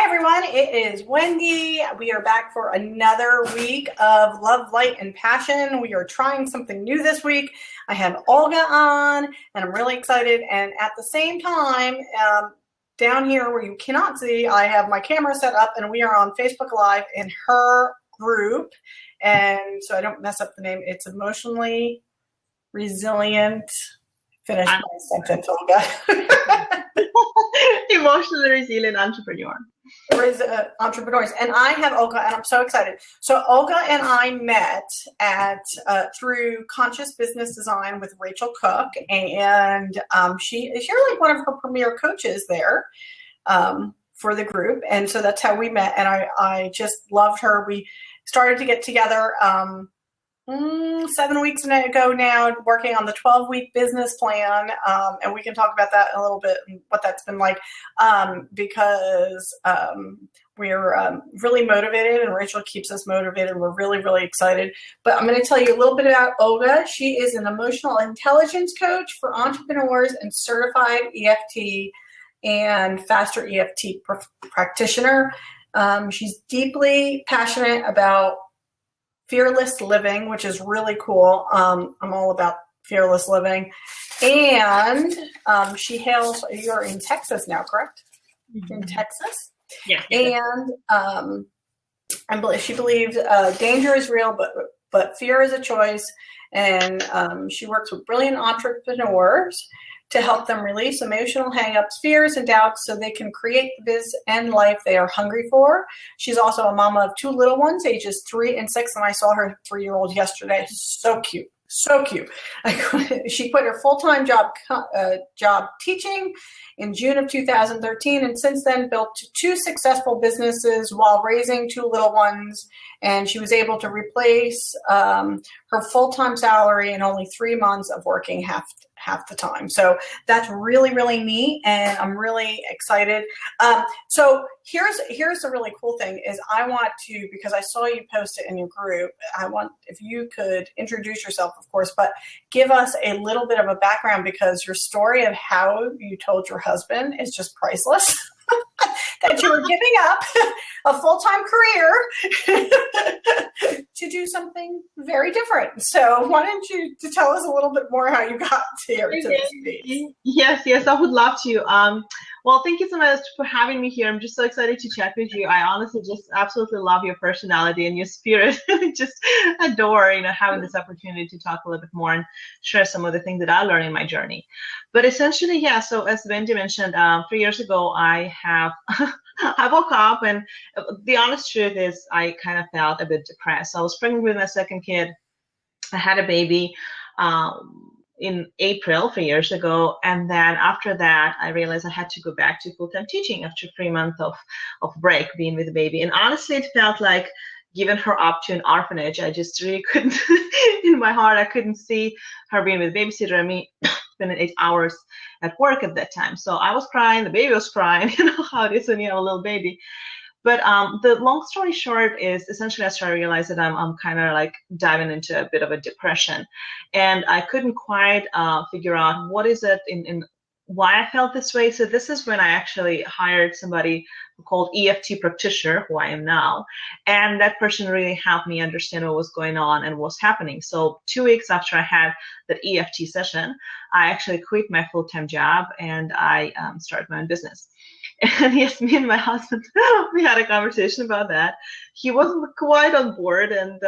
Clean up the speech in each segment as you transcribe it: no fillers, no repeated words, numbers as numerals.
Hi, everyone. It is Wendy. We are back for another week of Love, Light, and Passion. We are trying something new this week. I have Olga on, and I'm really excited. And at the same time, down here where you cannot see, I have my camera set up, and we are on Facebook Live in her group. And so I don't mess up the name. It's Emotionally Resilient. Finish my sentence, Olga. Emotionally resilient entrepreneur. Entrepreneurs. And I have Olga, and I'm so excited. So Olga and I met through Conscious Business Design with Rachel Cook, and you're like one of her premier coaches there for the group. And so that's how we met, and I just loved her. We started to get together 7 weeks ago now, working on the 12-week business plan, and we can talk about that in a little bit and what that's been like, because we're really motivated, and Rachel keeps us motivated. We're really, really excited. But I'm going to tell you a little bit about Olga. She is an emotional intelligence coach for entrepreneurs and certified EFT and faster EFT practitioner. She's deeply passionate about fearless living, which is really cool. I'm all about fearless living. And she hails, you're in Texas now, correct? Mm-hmm. In Texas? Yeah. And she believes danger is real, but fear is a choice. And she works with brilliant entrepreneurs to help them release emotional hangups, fears, and doubts so they can create the biz and life they are hungry for. She's also a mama of two little ones, ages 3 and 6, and I saw her 3-year-old yesterday. So cute. So cute. She quit her full-time job teaching in June of 2013, and since then built 2 successful businesses while raising 2 little ones. And she was able to replace her full-time salary in only 3 months of working half the time. So that's really, really neat, and I'm really excited. So here's the really cool thing is I want to, because I saw you post it in your group, I want, if you could introduce yourself, of course, but give us a little bit of a background, because your story of how you told your husband is just priceless. That you were giving up a full-time career to do something very different. So why don't you tell us a little bit more how you got here to this stage? Yes, I would love to. Well, thank you so much for having me here. I'm just so excited to chat with you. I honestly just absolutely love your personality and your spirit. I just adore, having this opportunity to talk a little bit more and share some of the things that I learned in my journey. But essentially, yeah, so as Wendy mentioned, 3 years ago, I woke up, and the honest truth is I kind of felt a bit depressed. I was pregnant with my second kid. I had a baby in April 3 years ago, and then after that I realized I had to go back to full-time teaching after 3 months of break being with the baby. And honestly, it felt like giving her up to an orphanage. I just really couldn't in my heart, I couldn't see her being with a babysitter and me spending 8 hours at work at that time. So I was crying, the baby was crying, how it is when you have a little baby. But the long story short is essentially I started to realize that I'm kind of like diving into a bit of a depression, and I couldn't quite figure out what is it in why I felt this way. So this is when I actually hired somebody called EFT practitioner, who I am now, and that person really helped me understand what was going on and what was happening. So 2 weeks after I had that EFT session, I actually quit my full-time job and I started my own business. And yes, me and my husband, we had a conversation about that. He wasn't quite on board, and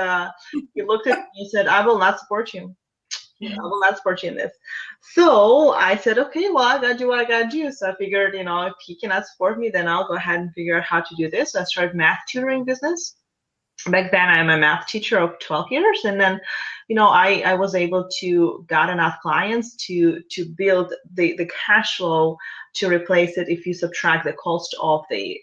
he looked at me and said, I will not support you. I will not support you in this. So I said, okay, well, I got to do what I got to do. So I figured, if he cannot support me, then I'll go ahead and figure out how to do this. So I started math tutoring business. Back then, I'm a math teacher of 12 years. And then, I was able to get enough clients to build the cash flow to replace it. If you subtract the cost of the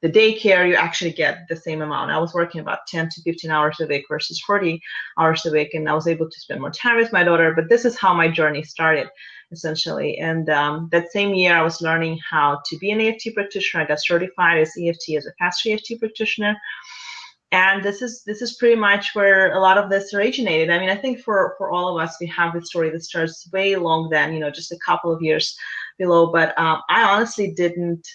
daycare, you actually get the same amount. I was working about 10 to 15 hours a week versus 40 hours a week, and I was able to spend more time with my daughter. But this is how my journey started, essentially. And that same year, I was learning how to be an EFT practitioner. I got certified as EFT, as a fast EFT practitioner. And this is pretty much where a lot of this originated. I mean, I think for all of us, we have this story that starts way long then, just a couple of years below. But I honestly didn't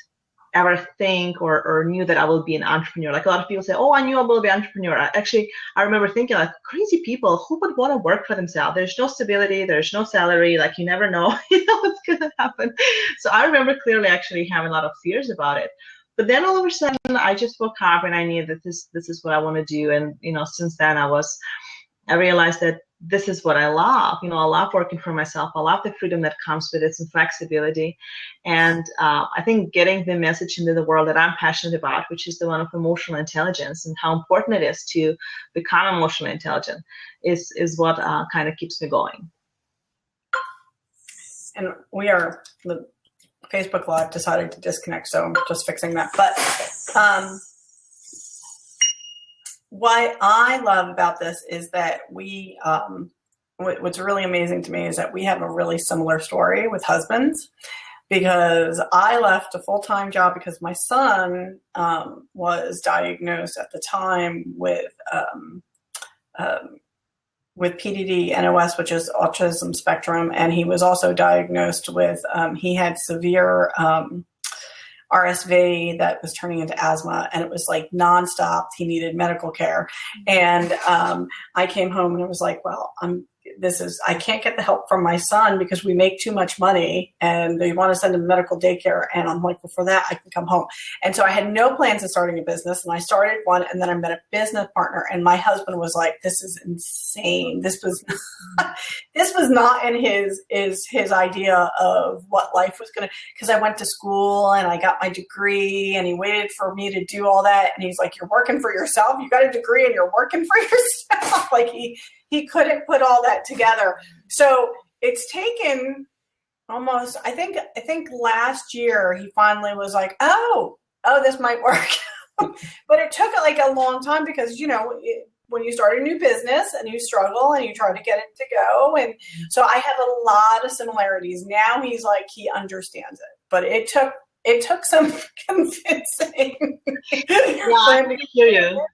ever think or knew that I will be an entrepreneur. Like a lot of people say, oh, I knew I will be an entrepreneur. I remember thinking like crazy people who would want to work for themselves. There's no stability, there's no salary, like you never know, what's gonna happen. So I remember clearly actually having a lot of fears about it. But then all of a sudden I just woke up and I knew that this is what I want to do. And since then I realized that this is what I love. I love working for myself. I love the freedom that comes with it, some flexibility. And I think getting the message into the world that I'm passionate about, which is the one of emotional intelligence and how important it is to become emotionally intelligent, is what kind of keeps me going. And the Facebook Live decided to disconnect, so I'm just fixing that. But what I love about this is that what's really amazing to me is that we have a really similar story with husbands, because I left a full-time job because my son was diagnosed at the time with PDD, NOS, which is autism spectrum, and he was also diagnosed with, he had severe RSV that was turning into asthma, and it was like nonstop. He needed medical care. And I came home and I was like, well, I can't get the help from my son because we make too much money and they want to send him to medical daycare. And I'm like, well, for that, I can come home. And so I had no plans of starting a business, and I started one, and then I met a business partner, and my husband was like, this is insane. This was not in his idea of what life was going to, because I went to school and I got my degree, and he waited for me to do all that. And he's like, you're working for yourself. You got a degree and you're working for yourself. Like he couldn't put all that together. So it's taken almost, I think last year he finally was like, oh, this might work. But it took like a long time because, when you start a new business and you struggle and you try to get it to go. And so I have a lot of similarities. Now he's like, he understands it, but it took some convincing. Yeah, I hear you.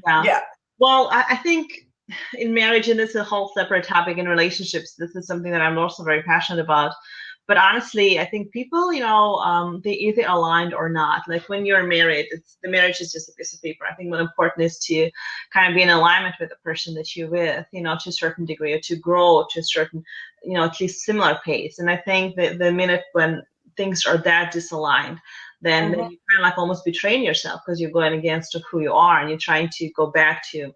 Yeah. Well, I think in marriage, and this is a whole separate topic, in relationships, this is something that I'm also very passionate about. But honestly, I think people, they either aligned or not. Like when you're married, the marriage is just a piece of paper. I think what important is to kind of be in alignment with the person that you're with, to a certain degree, or to grow to a certain, at least similar pace. And I think that the minute when things are that disaligned, then you kind of like almost betraying yourself, because you're going against who you are and you're trying to go back to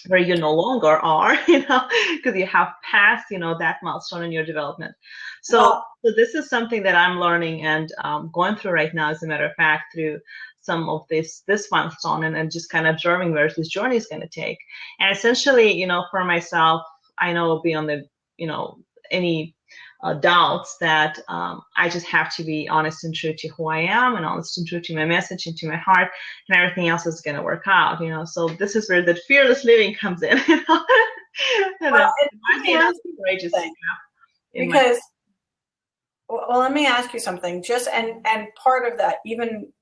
where you no longer are, because you have passed, that milestone in your development. So this is something that I'm learning and going through right now, as a matter of fact, through some of this milestone, and just kind of observing where this journey is going to take. And essentially, for myself, I know beyond the, any doubts that I just have to be honest and true to who I am, and honest and true to my message and to my heart, and everything else is going to work out, So this is where that fearless living comes in, and it might be an courageous thing. Because, well, let me ask you something. Just and part of that, even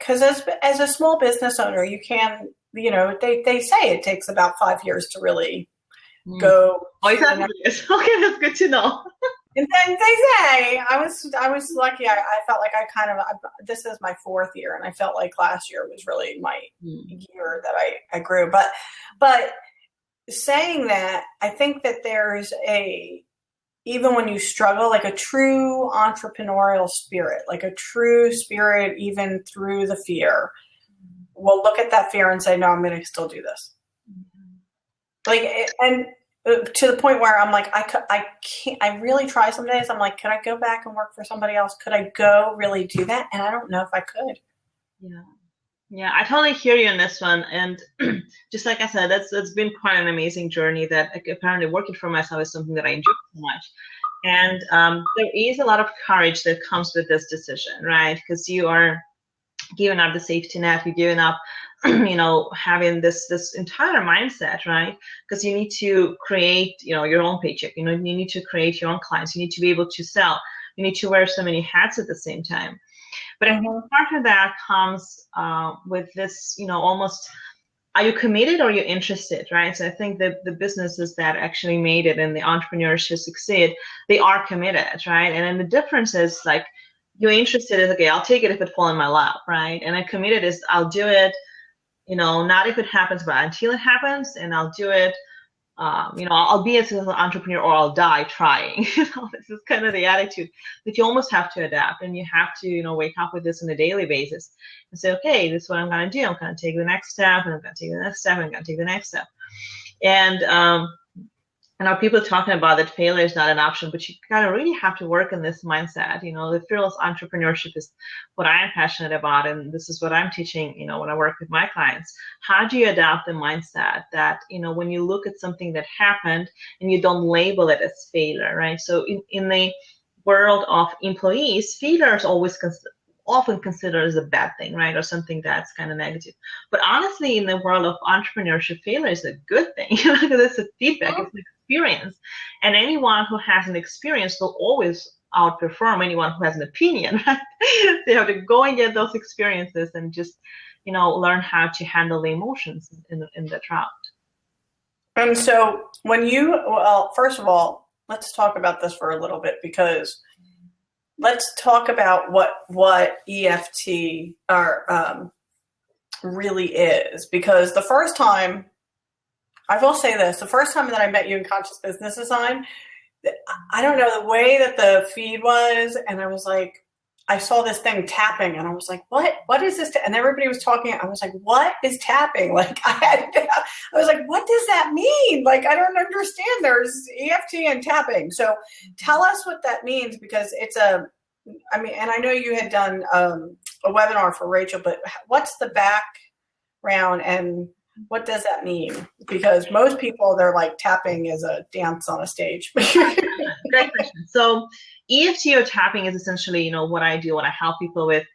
because as a small business owner, you can, they say it takes about 5 years to really go. Oh, exactly. Okay, that's good to know. And then they say I was lucky. I felt like this is my 4th year, and I felt like last year was really my year that I grew. But saying that, I think that there's even when you struggle, like a true entrepreneurial spirit, like a true spirit, even through the fear, will look at that fear and say, no, I'm going to still do this. Like, and to the point where I'm like, I can't, I really try some days. I'm like, could I go back and work for somebody else? Could I go really do that? And I don't know if I could. Yeah, I totally hear you on this one. And just like I said, that's been quite an amazing journey, that apparently working for myself is something that I enjoy so much. And there is a lot of courage that comes with this decision, right? Because you are giving up the safety net, you're giving up having this entire mindset, right? Because you need to create, your own paycheck. You need to create your own clients. You need to be able to sell. You need to wear so many hats at the same time. But I think part of that comes with this, almost, are you committed or are you interested, right? So I think that the businesses that actually made it and the entrepreneurs who succeed, they are committed, right? And then the difference is like, you're interested is, okay, I'll take it if it falls in my lap, right? And I committed is I'll do it, not if it happens, but until it happens, and I'll do it. I'll be a successful entrepreneur or I'll die trying. This is kind of the attitude that you almost have to adapt, and you have to, wake up with this on a daily basis and say, okay, this is what I'm going to do. I'm going to take the next step, and I'm going to take the next step, and I'm going to take the next step. And now people are talking about that failure is not an option, but you kind of really have to work in this mindset. The fearless entrepreneurship is what I'm passionate about, and this is what I'm teaching, when I work with my clients. How do you adapt the mindset that, when you look at something that happened and you don't label it as failure, right? So in the world of employees, failure is always often considered as a bad thing, right? Or something that's kind of negative. But honestly, in the world of entrepreneurship, failure is a good thing, because it's a feedback, it's an experience. And anyone who has an experience will always outperform anyone who has an opinion, right? So you have to go and get those experiences and just, learn how to handle the emotions in that route. And so first of all, let's talk about this for a little bit, because let's talk about what EFT really is. Because the first time, I will say this, the first time that I met you in Conscious Business Design, I don't know, the way that the feed was, and I was like, I saw this thing tapping, and I was like, what is this? And everybody was talking. I was like, what is tapping? Like, I was like, what does that mean? Like, I don't understand. There's EFT and tapping. So tell us what that means, because and I know you had done a webinar for Rachel, but what's the background and what does that mean? Because most people, they're like, tapping is a dance on a stage. Great question. So EFT or tapping is essentially, what I do, what I help people with,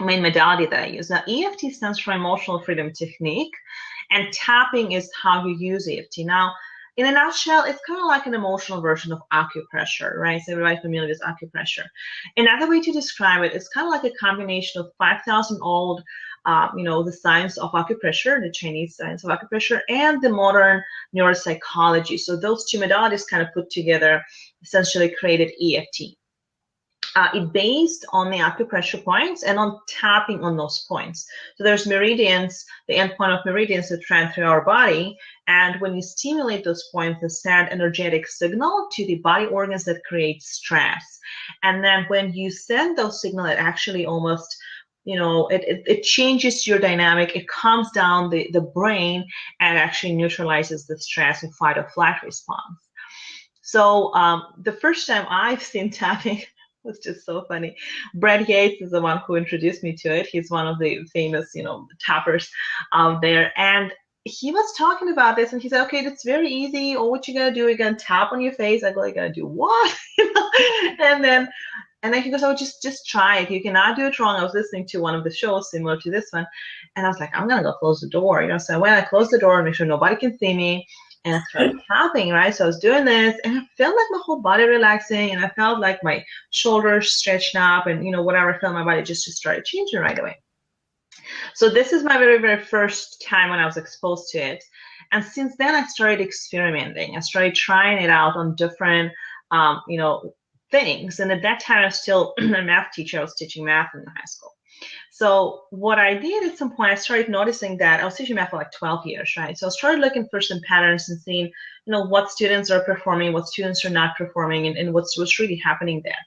main modality that I use. Now, EFT stands for Emotional Freedom Technique, and tapping is how you use EFT. Now, in a nutshell, it's kind of like an emotional version of acupressure, right? So everybody's familiar with acupressure. Another way to describe it, it's kind of like a combination of 5,000-old, the science of acupressure, the Chinese science of acupressure, and the modern neuropsychology. So those two modalities kind of put together essentially created EFT. It based on the acupressure points and on tapping on those points. So there's meridians, the endpoint of meridians that run through our body. And when you stimulate those points, they send energetic signal to the body organs that create stress. And then when you send those signals, it actually almost, it changes your dynamic. It calms down the brain and actually neutralizes the stress and fight or flight response. So the first time I've seen tapping was just so funny. Brad Yates is the one who introduced me to it. He's one of the famous, tappers out there. And he was talking about this, and he said, okay, that's very easy. All what you gotta do, you're gonna tap on your face. I go, you gotta do what? And then he goes, oh, just try it. You cannot do it wrong. I was listening to one of the shows similar to this one, and I was like, I'm gonna go close the door. So when I closed the door, make sure nobody can see me, and I started tapping, right? So I was doing this, and I felt like my whole body relaxing, and I felt like my shoulders stretched up, and whatever I felt, my body just started changing right away. So this is my very, very first time when I was exposed to it. And since then, I started experimenting. I started trying it out on different, things. And at that time, I was still a math teacher. I was teaching math in high school. So what I did at some point, I started noticing that I was teaching math for like 12 years, right? So I started looking for some patterns and seeing, what students are performing, what students are not performing, and what's really happening there.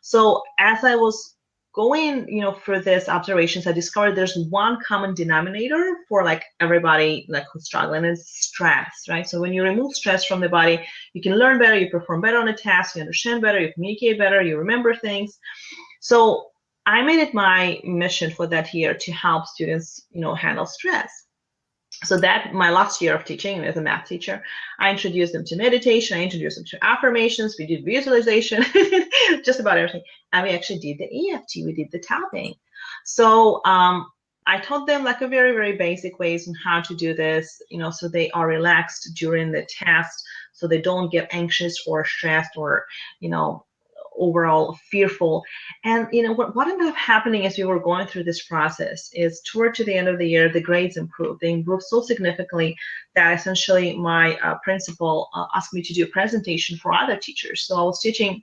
So as I was going, for these observations, I discovered there's one common denominator for like everybody like who's struggling, is stress, right? So when you remove stress from the body, you can learn better, you perform better on a task, you understand better, you communicate better, you remember things. So I made it my mission for that year to help students, handle stress. So that my last year of teaching as a math teacher, I introduced them to meditation, I introduced them to affirmations, we did visualization, just about everything. And we actually did the EFT, we did the tapping. So I taught them like a very, very basic ways on how to do this, so they are relaxed during the test, so they don't get anxious or stressed or, overall fearful. And what ended up happening as we were going through this process is toward to the end of the year, the grades improved. They improved so significantly that essentially my principal asked me to do a presentation for other teachers. So I was teaching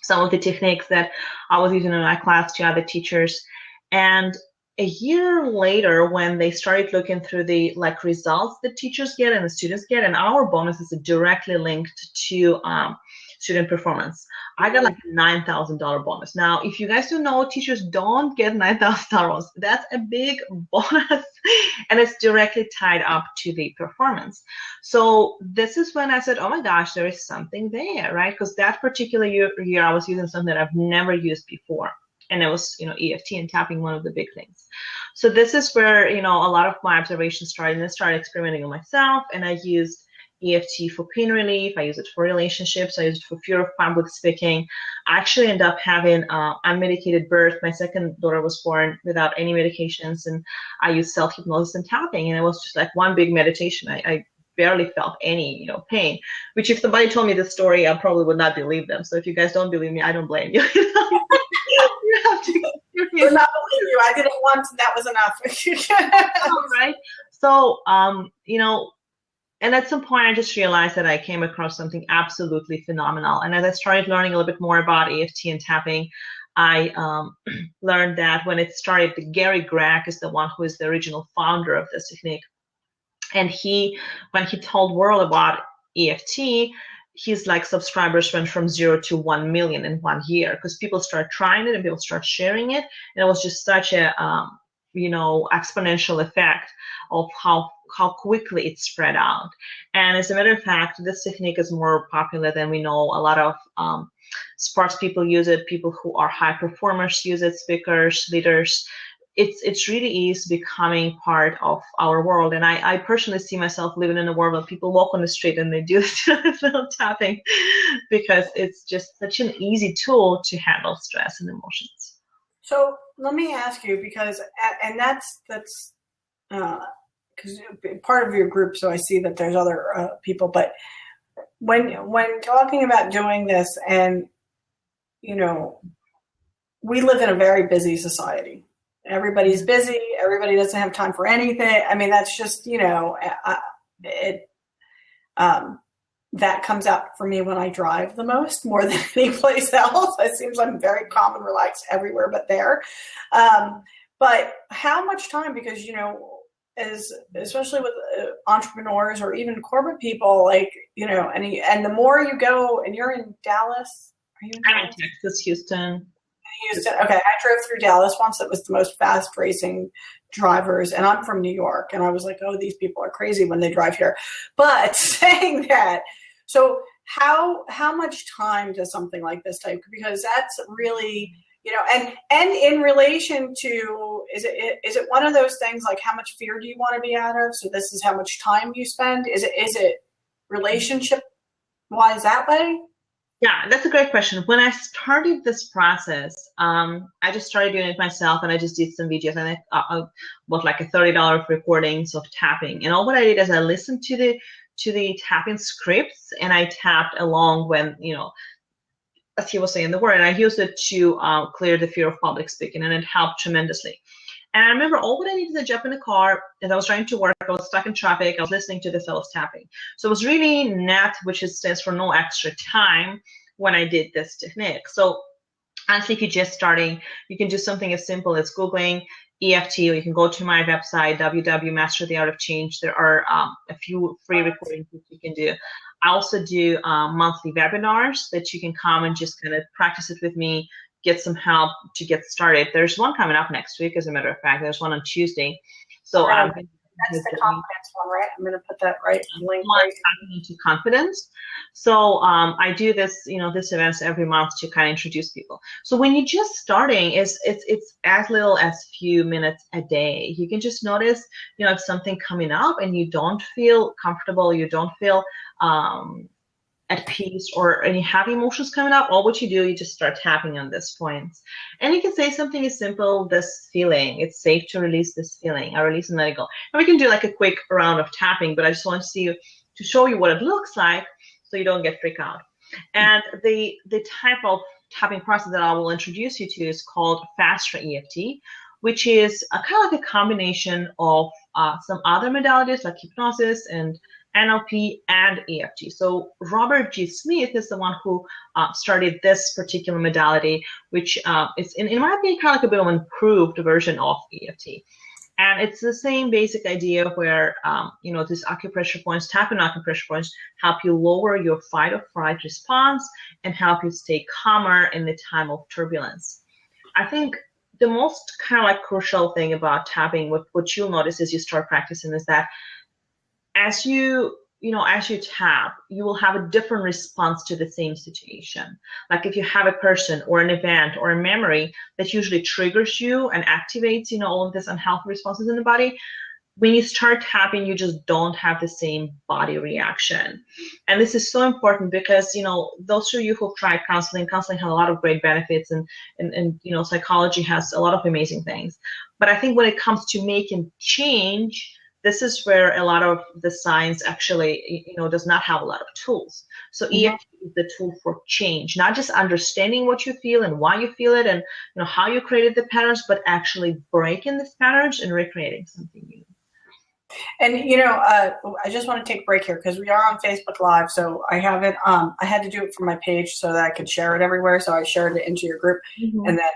some of the techniques that I was using in my class to other teachers. And a year later, when they started looking through the results that teachers get and the students get, and our bonuses are directly linked to student performance, I got like a $9,000 bonus. Now, if you guys don't know, teachers don't get $9,000. That's a big bonus, and it's directly tied up to the performance. So this is when I said, oh my gosh, there is something there, right? Because that particular year I was using something that I've never used before. And it was, EFT and tapping, one of the big things. So this is where, a lot of my observations started, and I started experimenting on myself. And I used EFT for pain relief. I use it for relationships. I use it for fear of public speaking. I actually ended up having unmedicated birth. My second daughter was born without any medications, and I used self-hypnosis and tapping. And it was just like one big meditation. I barely felt any, pain, which if somebody told me this story, I probably would not believe them. So if you guys don't believe me, I don't blame you. You have to We're not believe you. I did it once, and that was enough. All right. So, and at some point I just realized that I came across something absolutely phenomenal. And as I started learning a little bit more about EFT and tapping, I learned that when it started, Gary Gregg is the one who is the original founder of this technique. And when he told world about EFT, his subscribers went from 0 to 1 million in 1 year, because people start trying it and people start sharing it. And it was just such a, exponential effect of how quickly it spread out. And as a matter of fact, this technique is more popular than we know. A lot of sports people use it. People who are high performers use it, speakers, leaders. It's really is becoming part of our world. And I personally see myself living in a world where people walk on the street and they do this little tapping, because it's just such an easy tool to handle stress and emotions. So let me ask you, because, and that's because part of your group, so I see that there's other people, but when talking about doing this, and, we live in a very busy society. Everybody's busy. Everybody doesn't have time for anything. I mean, that's just, that comes out for me when I drive the most, more than any place else. It seems I'm very calm and relaxed everywhere but there. But how much time, because, especially with entrepreneurs or even corporate people, and the more you go, and you're in Dallas. Are you in Dallas? I'm in Texas, Houston. Okay, I drove through Dallas once. It was the most fast racing drivers, and I'm from New York, and I was like, oh, these people are crazy when they drive here. But saying that, so how much time does something like this take? Because that's really, and in relation to, is it one of those things like how much fear do you want to be out of? So this is how much time you spend. Is it relationship wise that way? Yeah, that's a great question. When I started this process, I just started doing it myself, and I just did some videos, and I bought like a $30 recordings of tapping. And all what I did is I listened to the tapping scripts, and I tapped along when, as he was saying the word, and I used it to clear the fear of public speaking, and it helped tremendously. And I remember all what I needed to jump in the car as I was trying to work. I was stuck in traffic. I was listening to this. I was tapping. So it was really NET, which stands for no extra time, when I did this technique. So honestly, if you're just starting, you can do something as simple as Googling EFT, or you can go to my website, www.mastertheartofchange. There are a few free recordings that you can do. I also do monthly webinars that you can come and just kind of practice it with me, get some help to get started. There's one coming up next week, as a matter of fact. There's one on Tuesday. So that's the confidence one, right? I'm going to put that link right. Into confidence. So I do this, this events every month to kind of introduce people. So when you're just starting, it's as little as few minutes a day. You can just notice, if something coming up and you don't feel comfortable, you don't feel at peace, or any heavy emotions coming up, all what you do, you just start tapping on this point. And you can say something as simple, this feeling, it's safe to release this feeling. I release and let it go. And we can do like a quick round of tapping, but I just want to show you what it looks like so you don't get freaked out. And the type of tapping process that I will introduce you to is called Faster EFT, which is kind of like a combination of some other modalities like hypnosis and NLP, and EFT. So Robert G. Smith is the one who started this particular modality, which is, in my opinion, kind of like a bit of an improved version of EFT. And it's the same basic idea where, these acupressure points, tapping acupressure points, help you lower your fight or flight response and help you stay calmer in the time of turbulence. I think the most kind of like crucial thing about tapping, what you'll notice as you start practicing, is that as you tap, you will have a different response to the same situation. Like if you have a person or an event or a memory that usually triggers you and activates, all of these unhealthy responses in the body, when you start tapping, you just don't have the same body reaction. And this is so important because, those of you who've tried counseling has a lot of great benefits, and psychology has a lot of amazing things. But I think when it comes to making change, this is where a lot of the science actually, does not have a lot of tools. So EFT is the tool for change, not just understanding what you feel and why you feel it and how you created the patterns, but actually breaking these patterns and recreating something new. And I just want to take a break here because we are on Facebook Live. So I have it. I had to do it for my page so that I could share it everywhere. So I shared it into your group, and then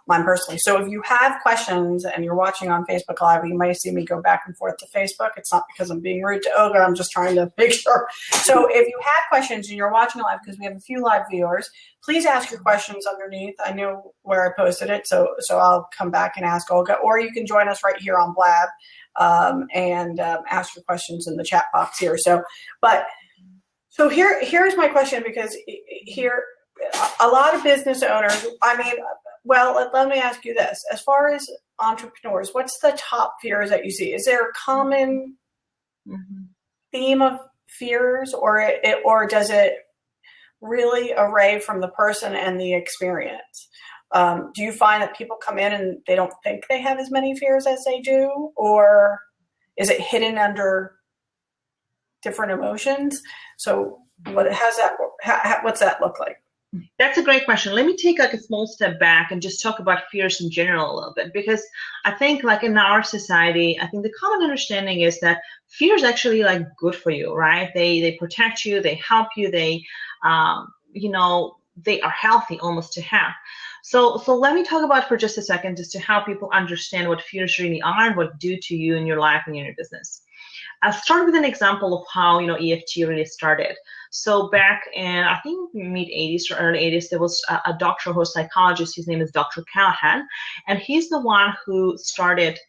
mine personally. So if you have questions and you're watching on Facebook Live, you might see me go back and forth to Facebook. It's not because I'm being rude to Olga. I'm just trying to make sure. So if you have questions and you're watching live, because we have a few live viewers, please ask your questions underneath. I know where I posted it, so I'll come back and ask Olga, or you can join us right here on Blab. And ask your questions in the chat box here. So here's my question, because here a lot of business owners, let me ask you this. As far as entrepreneurs, what's the top fears that you see? Is there a common theme of fears, or does it really array from the person and the experience? Do you find that people come in and they don't think they have as many fears as they do, or is it hidden under different emotions? So what's that look like? That's a great question. Let me take like a small step back and just talk about fears in general a little bit, because I think like in our society, I think the common understanding is that fear is actually like good for you, right? They protect you, they help you, they are healthy almost to have. So let me talk about for just a second, just to help people understand what fears really are and what do to you in your life and in your business. I'll start with an example of how EFT really started. So back in, I think, mid-'80s or early '80s, there was a doctor who was a psychologist. His name is Dr. Callahan, and he's the one who started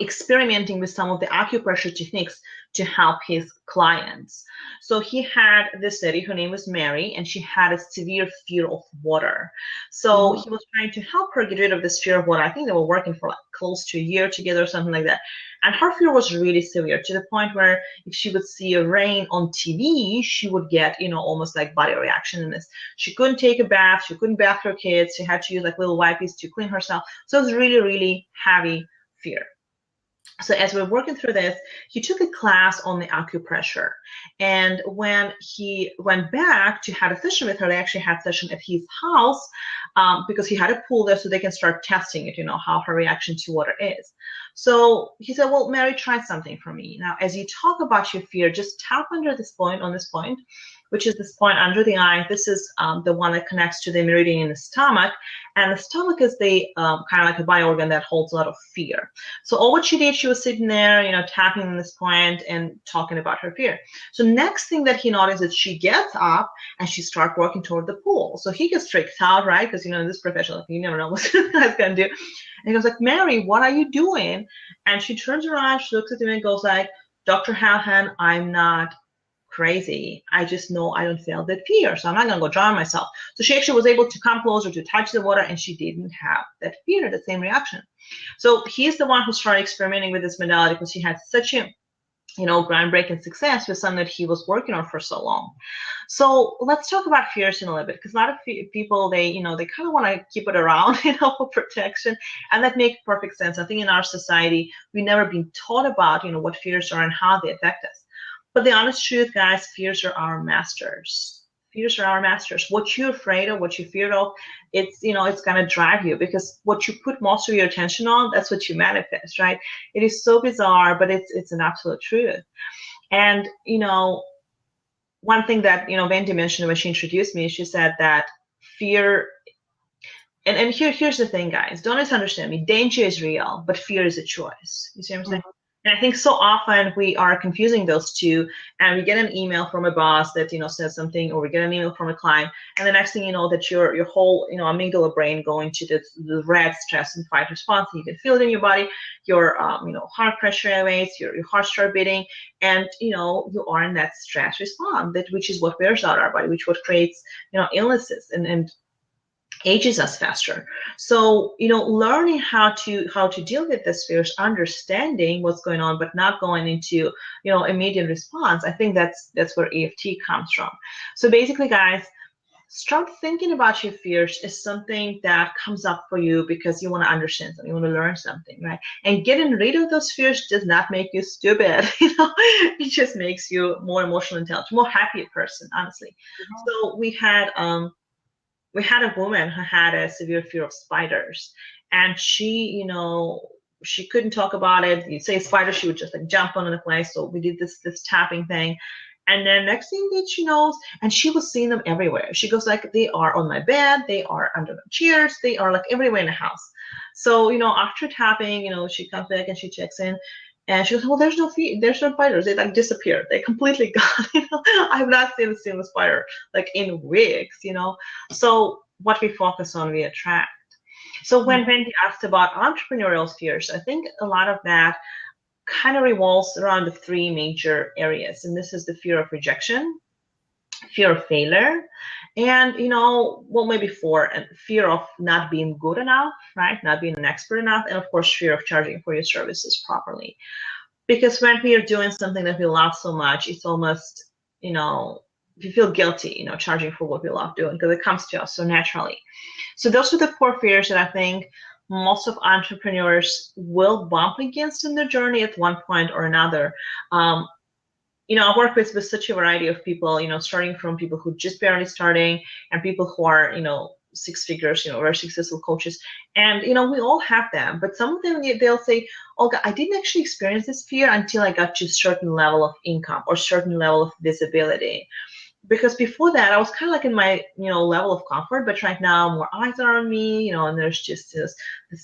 experimenting with some of the acupressure techniques to help his clients. So he had this lady, her name was Mary, and she had a severe fear of water. So he was trying to help her get rid of this fear of water. I think they were working for like close to a year together or something like that. And her fear was really severe, to the point where if she would see a rain on TV, she would get, almost like body reaction in this. She couldn't take a bath. She couldn't bath her kids. She had to use like little wipes to clean herself. So it was really, really heavy fear. So as we're working through this, he took a class on the acupressure. And when he went back to have a session with her, they actually had a session at his house because he had a pool there so they can start testing it, how her reaction to water is. So he said, well, Mary, try something for me. Now, as you talk about your fear, just tap under this point, on this point, which is this point under the eye. This is the one that connects to the meridian in the stomach. And the stomach is the kind of like a body organ that holds a lot of fear. So all what she did, she was sitting there, tapping on this point and talking about her fear. So next thing that he noticed is she gets up and she starts walking toward the pool. So he gets freaked out, right? Because, in this profession, you never know what this guy's going to do. And he goes like, Mary, what are you doing? And she turns around, she looks at him and goes like, Dr. Callahan, I'm not crazy. I just know I don't feel that fear, so I'm not going to go drown myself. So she actually was able to come closer to touch the water, and she didn't have that fear, the same reaction. So he's the one who started experimenting with this modality because he had such a groundbreaking success with something that he was working on for so long. So let's talk about fears in a little bit, because a lot of people, they kind of want to keep it around, for protection, and that makes perfect sense. I think in our society, we've never been taught about, what fears are and how they affect us. But the honest truth, guys, fears are our masters. fears are our masters. What you're afraid of, what you're feared of, it's going to drive you, because what you put most of your attention on, that's what you manifest, right? It is so bizarre, but it's an absolute truth. And, one thing that, Wendy mentioned when she introduced me, she said that fear, and here's the thing, guys, don't misunderstand me. Danger is real, but fear is a choice. You see what I'm saying? And I think so often we are confusing those two, and we get an email from a boss that, says something, or we get an email from a client, and the next thing you know, that your whole, amygdala brain going to the red stress and fight response, and you can feel it in your body, your, heart pressure elevates, your heart start beating, and, you are in that stress response, which is what wears out our body, which what creates, illnesses and ages us faster. So, learning how to deal with this fears, understanding what's going on, but not going into, immediate response. I think that's where EFT comes from. So basically, guys, start thinking about your fears as something that comes up for you because you want to understand something, you want to learn something, right? And getting rid of those fears does not make you stupid. It just makes you more emotionally intelligent, more happier person, honestly. So we had a woman who had a severe fear of spiders, and she, she couldn't talk about it. You say spider, she would just like jump on the place. So we did this tapping thing, and then next thing that she knows, and she was seeing them everywhere. She goes like, they are on my bed, they are under the chairs, they are like everywhere in the house. So after tapping, she comes back and she checks in. And she goes, well, there's no spiders. They like disappeared. They completely gone. I've not seen a single spider like in weeks. So what we focus on, we attract. So when Wendy asked about entrepreneurial fears, I think a lot of that kind of revolves around the three major areas. And this is the fear of rejection, fear of failure, and maybe four, and fear of not being good enough, right? Not being an expert enough, and of course fear of charging for your services properly. Because when we are doing something that we love so much, it's almost, we feel guilty, charging for what we love doing, because it comes to us so naturally. So those are the core fears that I think most of entrepreneurs will bump against in their journey at one point or another. I work with such a variety of people, starting from people who just barely starting, and people who are, six figures, very successful coaches. And, we all have them, but some of them, they'll say, Olga, I didn't actually experience this fear until I got to a certain level of income or certain level of visibility. Because before that, I was kind of like in my, level of comfort, but right now more eyes are on me, and there's just this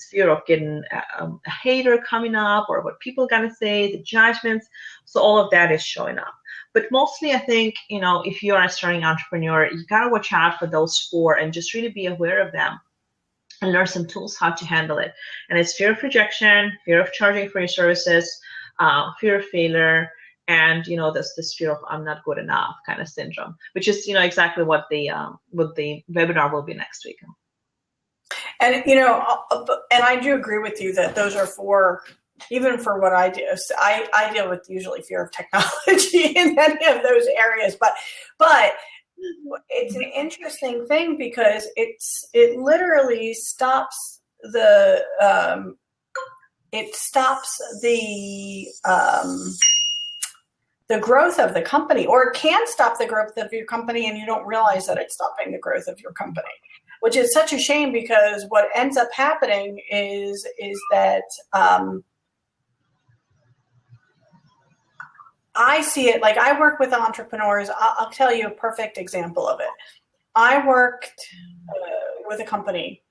fear of getting a hater coming up, or what people are going to say, the judgments. So all of that is showing up. But mostly I think, if you're a starting entrepreneur, you got to watch out for those four and just really be aware of them and learn some tools how to handle it. And it's fear of rejection, fear of charging for your services, fear of failure, and this fear of I'm not good enough kind of syndrome, which is exactly what the webinar will be next week. And and I do agree with you that those are four. Even for what I do, so I deal with usually fear of technology in any of those areas, but it's an interesting thing because it literally stops the growth of the company, or it can stop the growth of your company, and you don't realize that it's stopping the growth of your company, which is such a shame, because what ends up happening is that I see it, like I work with entrepreneurs. I'll tell you a perfect example of it. I worked with a company,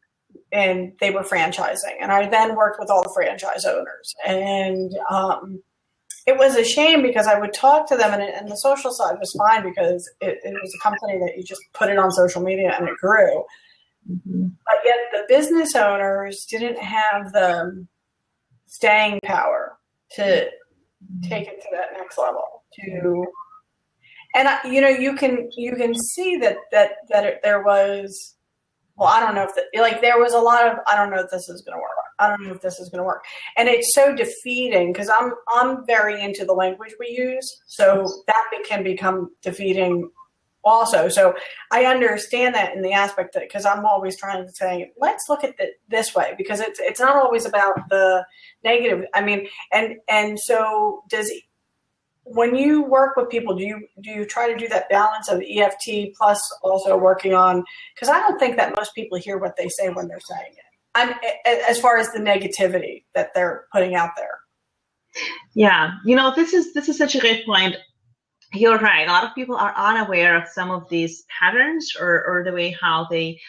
and they were franchising, and I then worked with all the franchise owners. And it was a shame because I would talk to them, and the social side was fine because it was a company that you just put it on social media and it grew. Mm-hmm. But yet the business owners didn't have the staying power to take it to that next level. And you can see that there was, well, I don't know if there was a lot of, I don't know if this is going to work. I don't know if this is going to work. And it's so defeating because I'm very into the language we use. So that can become defeating also. So I understand that in the aspect that, because I'm always trying to say, let's look at it this way, because it's not always about the negative. I mean, and so when you work with people, do you try to do that balance of EFT plus also working on, because I don't think that most people hear what they say when they're saying it. As far as the negativity that they're putting out there. Yeah, this is such a great point. You're right. A lot of people are unaware of some of these patterns or the way how they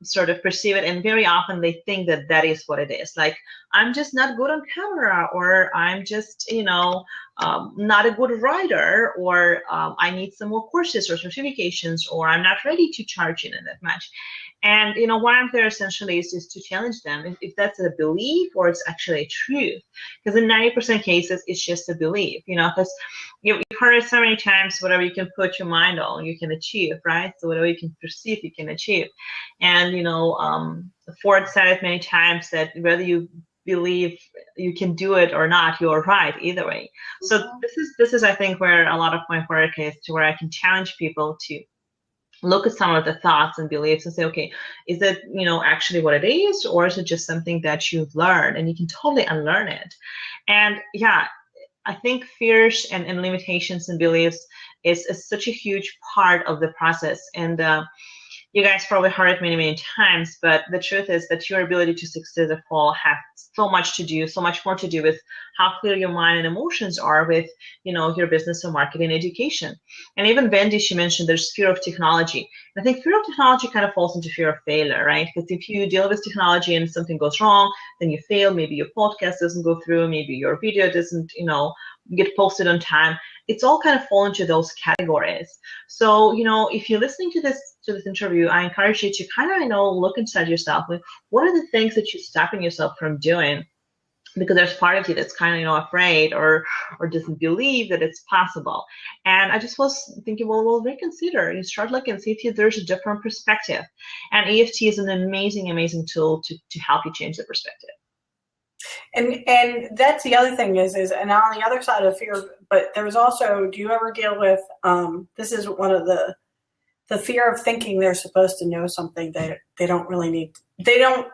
sort of perceive it, and very often they think that is what it is. Like, I'm just not good on camera, or I'm just not a good writer, or I need some more courses or certifications, or I'm not ready to charge in that much. And what I'm there essentially is to challenge them if that's a belief or it's actually a truth, because in 90% cases it's just a belief, because you've heard it so many times, whatever you can put your mind on, you can achieve, right? So whatever you can perceive, you can achieve. And Ford said it many times that whether you believe you can do it or not, you're right either way. So this is I think where a lot of my work is, to where I can challenge people to look at some of the thoughts and beliefs and say, okay, is it actually what it is, or is it just something that you've learned and you can totally unlearn it? And yeah, I think fears and limitations and beliefs is such a huge part of the process. And you guys probably heard it many, many times, but the truth is that your ability to succeed at all has so much more to do with how clear your mind and emotions are with, your business and marketing education. And even Wendy, she mentioned there's fear of technology. And I think fear of technology kind of falls into fear of failure, right? Because if you deal with technology and something goes wrong, then you fail. Maybe your podcast doesn't go through, maybe your video doesn't, get posted on time. It's all kind of fall into those categories. So, if you're listening to this interview, I encourage you to kind of, look inside yourself. Like, what are the things that you're stopping yourself from doing? Because there's part of you that's kind of, afraid or doesn't believe that it's possible. And I just was thinking, well, reconsider and start looking and see if there's a different perspective. And EFT is an amazing, amazing tool to help you change the perspective. And that's the other thing is and on the other side of fear, but there's also, do you ever deal with, this is one of the fear of thinking they're supposed to know something they don't really need. They aren't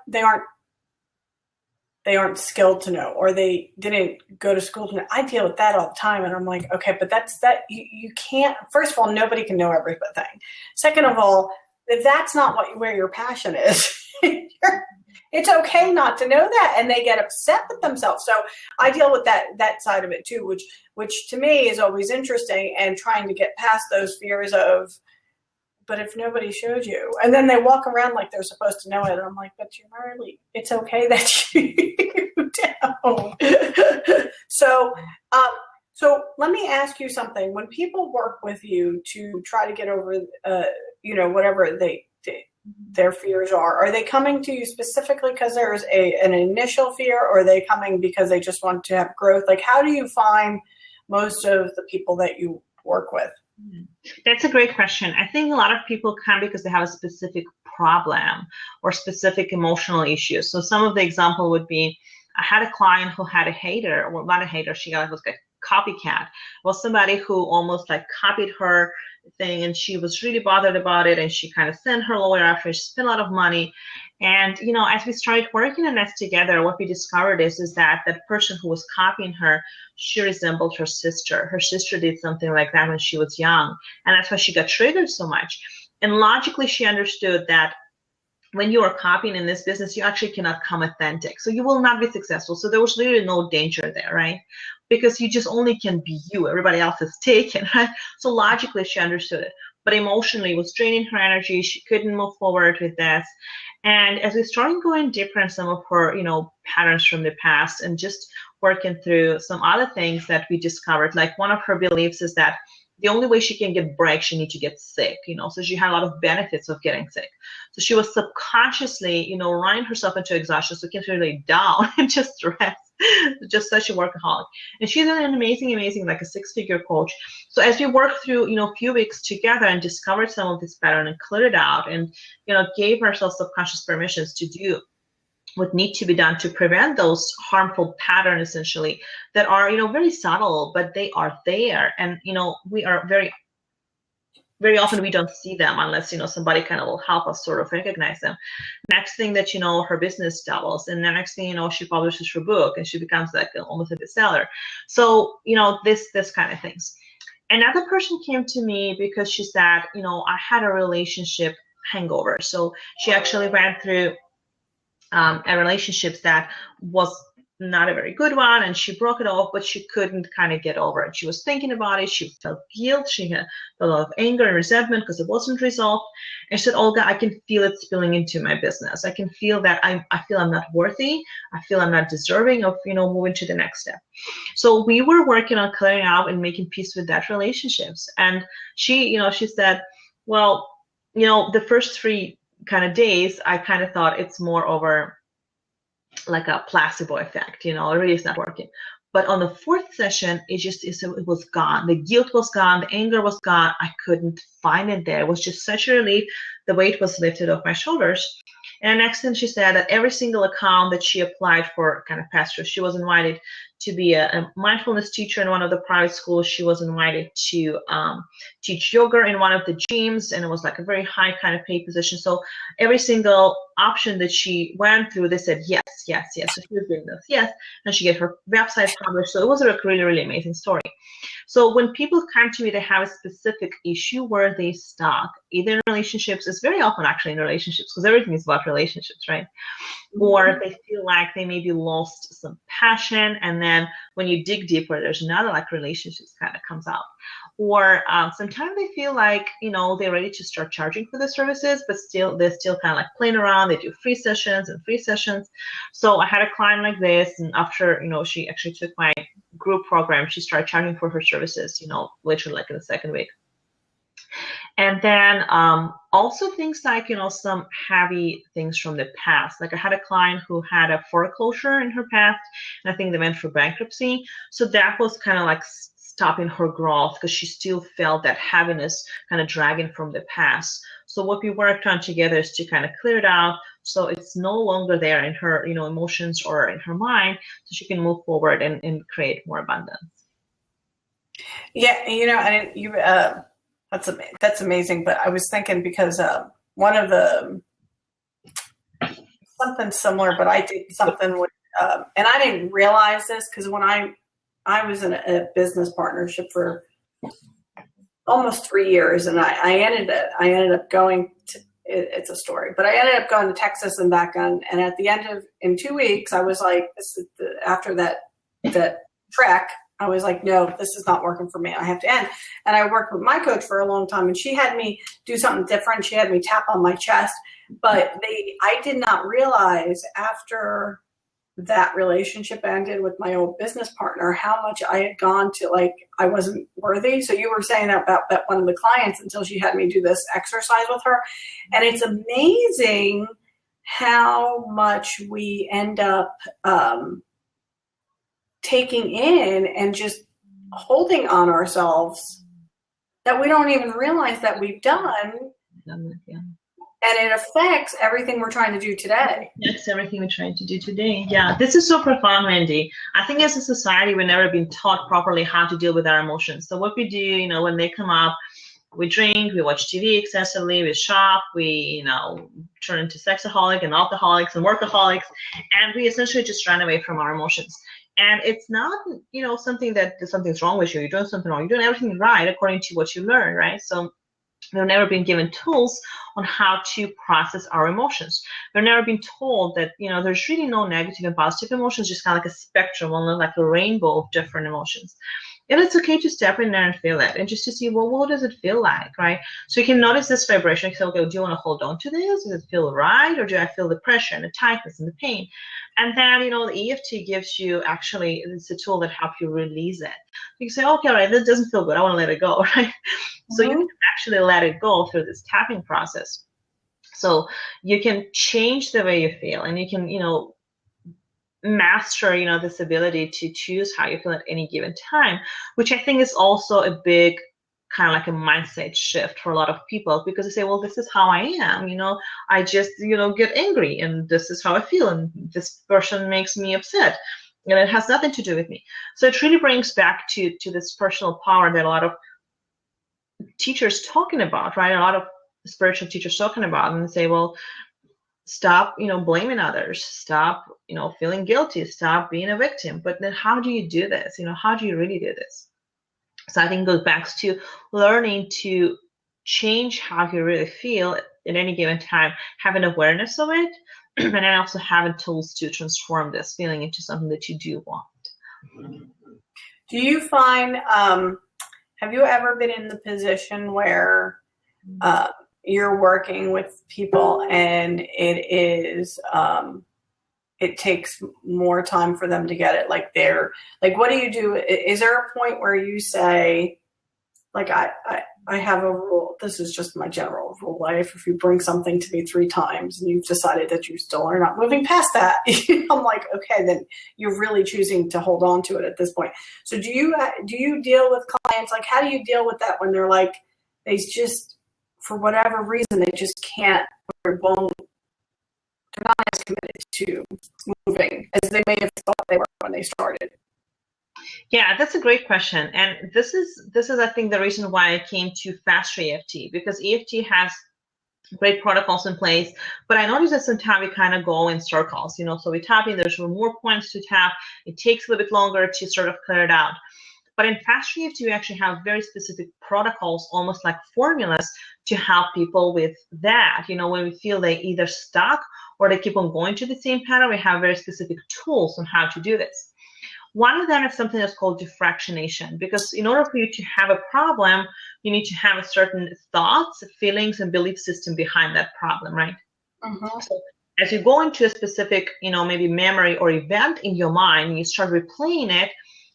skilled to know, or they didn't go to school to know. I deal with that all the time. And I'm like, okay, but you can't, first of all, nobody can know everything. Second of all, if that's not where your passion is, it's okay not to know that, and they get upset with themselves. So I deal with that side of it too, which to me is always interesting, and trying to get past those fears of, but if nobody showed you, and then they walk around like they're supposed to know it, and I'm like, but you're really, it's okay that you don't. So let me ask you something. When people work with you to try to get over, whatever their fears are they coming to you specifically because there's an initial fear, or are they coming because they just want to have growth? Like, how do you find most of the people that you work with? That's a great question. I think a lot of people come because they have a specific problem or specific emotional issues. So some of the example would be, I had a client who had a hater, or not a hater, she was like a copycat. Well, somebody who almost like copied her thing, and she was really bothered about it, and she kind of sent her lawyer after. She spent a lot of money. And as we started working on this together, what we discovered is that person who was copying her, she resembled her sister. Her sister did something like that when she was young, and that's why she got triggered so much. And logically, she understood that when you are copying in this business, you actually cannot come authentic. So you will not be successful. So there was literally no danger there, right? Because you just only can be you. Everybody else is taken, right? So logically, she understood it. But emotionally, it was draining her energy. She couldn't move forward with this. And as we started going deeper in some of her, patterns from the past, and just working through some other things that we discovered, like one of her beliefs is that the only way she can get break, she needs to get sick, so she had a lot of benefits of getting sick. So she was subconsciously, running herself into exhaustion, so she can't really lay down and just rest, just such a workaholic. And she's an amazing, like a 6-figure coach. So as we worked through, a few weeks together and discovered some of this pattern and cleared it out, and, gave ourselves subconscious permissions to do what need to be done to prevent those harmful patterns, essentially, that are, very subtle, but they are there. And, we are very very often we don't see them unless, somebody kind of will help us sort of recognize them. Next thing that her business doubles, and the next thing she publishes her book and she becomes like almost a bestseller. So, this kind of things. Another person came to me because she said, I had a relationship hangover. So she actually went through a relationship that was not a very good one, and she broke it off, but she couldn't kind of get over it. She was thinking about it. She felt guilt. She had a lot of anger and resentment because it wasn't resolved. And she said, Olga, I can feel it spilling into my business. I can feel that I feel I'm not worthy. I feel I'm not deserving of, moving to the next step. So we were working on clearing out and making peace with that relationships. And she, she said, well, the first 3 kind of days, I kind of thought it's more over like a placebo effect, it really is not working. But on the 4th session, it was gone. The guilt was gone. The anger was gone. I couldn't find it there. It was just such a relief. The weight was lifted off my shoulders. And next thing she said that every single account that she applied for kind of passed through. She was invited to be a mindfulness teacher in one of the private schools. She was invited to teach yoga in one of the gyms, and it was like a very high kind of paid position. So every single option that she went through, they said yes, yes, yes. So she was doing this, yes, and she get her website published. So it was a really, really amazing story. So when people come to me, they have a specific issue where they stuck, either in relationships, it's very often actually in relationships, because everything is about relationships, right? Or they feel like they maybe lost some passion, and then when you dig deeper, there's another like relationships kind of comes out. Or sometimes they feel like, they're ready to start charging for the services, but they're still kind of like playing around. They do free sessions. So I had a client like this, and after, she actually took my group program, she started charging for her services, literally like in the 2nd week. And then also things like, some heavy things from the past. Like I had a client who had a foreclosure in her past, and I think they went for bankruptcy. So that was kind of like stopping her growth, because she still felt that heaviness kind of dragging from the past. So what we worked on together is to kind of clear it out, so it's no longer there in her, emotions or in her mind, so she can move forward and create more abundance. Yeah, and you that's amazing. But I was thinking, because one of the something similar, but I did something with, and I didn't realize this, because when I was in a business partnership for almost 3 years, and I ended up going to, it's a story, but I ended up going to Texas and back on. And at the end in 2 weeks, I was like, after that trek, I was like, no, this is not working for me. I have to end. And I worked with my coach for a long time, and she had me do something different. She had me tap on my chest, but I did not realize after that relationship ended with my old business partner how much I had gone to, like, I wasn't worthy. So you were saying about that one of the clients, until she had me do this exercise with her. And it's amazing how much we end up taking in and just holding on ourselves that we don't even realize that we've done. Yeah. And it affects everything we're trying to do today. That's everything we're trying to do today. Yeah, this is so profound, Wendy. I think as a society, we've never been taught properly how to deal with our emotions. So what we do, when they come up, we drink, we watch TV excessively, we shop, we, turn into sexaholic and alcoholics and workaholics, and we essentially just run away from our emotions. And it's not, something that something's wrong with you. You're doing something wrong. You're doing everything right according to what you learn, right? So we've never been given tools on how to process our emotions. We've never been told that, there's really no negative and positive emotions, just kind of like a spectrum, like a rainbow of different emotions. And it's okay to step in there and feel it, and just to see, well, what does it feel like, right? So you can notice this vibration. You say, okay, do you want to hold on to this? Does it feel right? Or do I feel the pressure and the tightness and the pain? And then, the EFT gives you, actually, it's a tool that helps you release it. You can say, okay, all right, that doesn't feel good. I want to let it go, right? So you can actually let it go through this tapping process. So you can change the way you feel, and you can, master, this ability to choose how you feel at any given time, which I think is also a big kind of like a mindset shift for a lot of people, because they say, well, this is how I am, I just, get angry, and this is how I feel, and this person makes me upset, and it has nothing to do with me. So it really brings back to this personal power that a lot of teachers talking about, right? A lot of spiritual teachers talking about, and say, well, stop, blaming others, stop, feeling guilty, stop being a victim. But then how do you do this? How do you really do this? So I think it goes back to learning to change how you really feel at any given time, having awareness of it, and then also having tools to transform this feeling into something that you do want. Do you find, have you ever been in the position where you're working with people and it takes more time for them to get it? Like what do you do? Is there a point where you say, like, I have a rule, this is just my general rule life, if you bring something to me 3 times and you've decided that you still are not moving past that, I'm like, okay, then you're really choosing to hold on to it at this point. So do you deal with clients, like, how do you deal with that when they're like, they just, for whatever reason, they just can't or won't, they're not as committed to moving as they may have thought they were when they started? Yeah, that's a great question. And this is I think the reason why I came to Faster EFT, because EFT has great protocols in place, but I noticed that sometimes we kind of go in circles, so we tap in, there's more points to tap, it takes a little bit longer to sort of clear it out. But in Faster EFT, we actually have very specific protocols, almost like formulas, to help people with that. When we feel they either stuck or they keep on going to the same pattern, we have very specific tools on how to do this. One of them is something that's called diffractionation, because in order for you to have a problem, you need to have a certain thoughts, feelings, and belief system behind that problem, right? Mm-hmm. So as you go into a specific, maybe memory or event in your mind, and you start replaying it,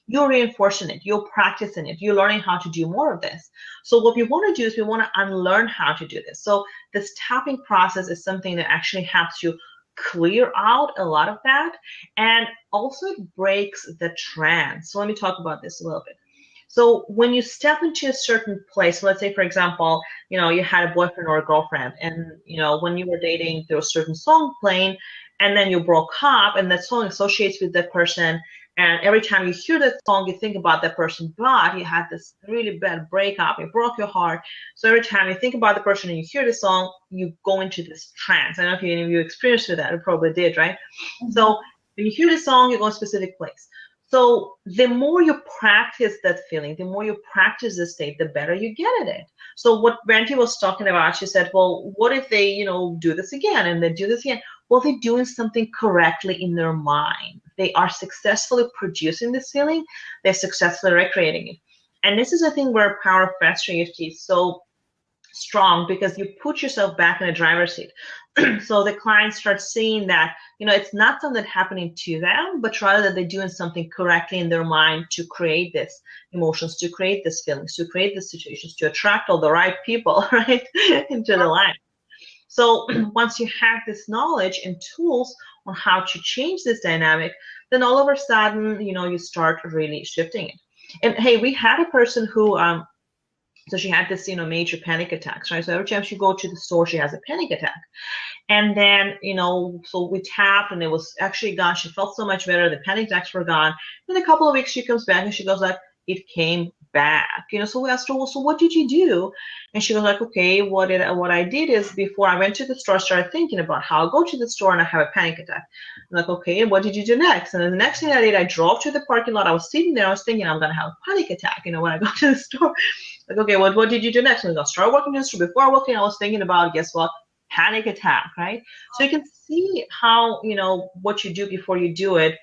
you're reinforcing it, you're practicing it, you're learning how to do more of this. So what we want to do is we want to unlearn how to do this. So this tapping process is something that actually helps you clear out a lot of that, and also it breaks the trance. So let me talk about this a little bit. So when you step into a certain place, let's say, for example, you had a boyfriend or a girlfriend, and when you were dating, there was a certain song playing, and then you broke up, and that song associates with that person, and every time you hear that song, you think about that person, but you had this really bad breakup, it broke your heart. So every time you think about the person and you hear the song, you go into this trance. I don't know if any of you experienced with that, you probably did, right? Mm-hmm. So when you hear the song, you go to a specific place. So the more you practice that feeling, the more you practice the state, the better you get at it. So what Brandy was talking about, she said, well, what if they, do this again and they do this again? Well, they're doing something correctly in their mind. They are successfully producing this feeling. They're successfully recreating it. And this is, I think, where power of Faster EFT is so strong, because you put yourself back in the driver's seat. So the clients start seeing that, it's not something that's happening to them, but rather that they're doing something correctly in their mind to create this emotions, to create these feelings, to create these situations, to attract all the right people, right, into the life. So once you have this knowledge and tools on how to change this dynamic, then all of a sudden, you start really shifting it. And hey, we had a person who, so she had this, major panic attacks, right? So every time she go to the store, she has a panic attack. And then, so we tapped and it was actually gone. She felt so much better. The panic attacks were gone. In a couple of weeks, she comes back and she goes like, it came back, so we asked her, well, so what did you do? And she was like, okay, what I did is, before I went to the store, I started thinking about how I'll go to the store and I have a panic attack. I'm like, okay, what did you do next? And then the next thing I did, I drove to the parking lot. I was sitting there, I was thinking I'm going to have a panic attack, when I go to the store. Like, okay, what did you do next? And I started working in the store. Before I walked in, I was thinking about, guess what? Panic attack, right? So you can see how, what you do before you do it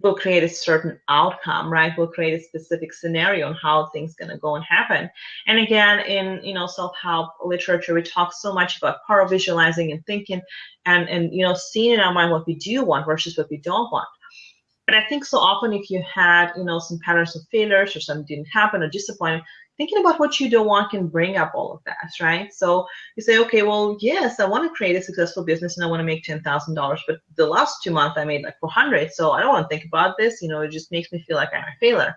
will create a certain outcome, right? Will create a specific scenario on how things going to go and happen. And again, in self-help literature, we talk so much about power of visualizing and thinking, and seeing in our mind what we do want versus what we don't want. But I think so often, if you had some patterns of failures or something didn't happen or disappointment, thinking about what you don't want can bring up all of that, right? So you say, okay, well, yes, I want to create a successful business and I want to make $10,000, but the last 2 months I made like 400. So I don't want to think about this. It just makes me feel like I'm a failure.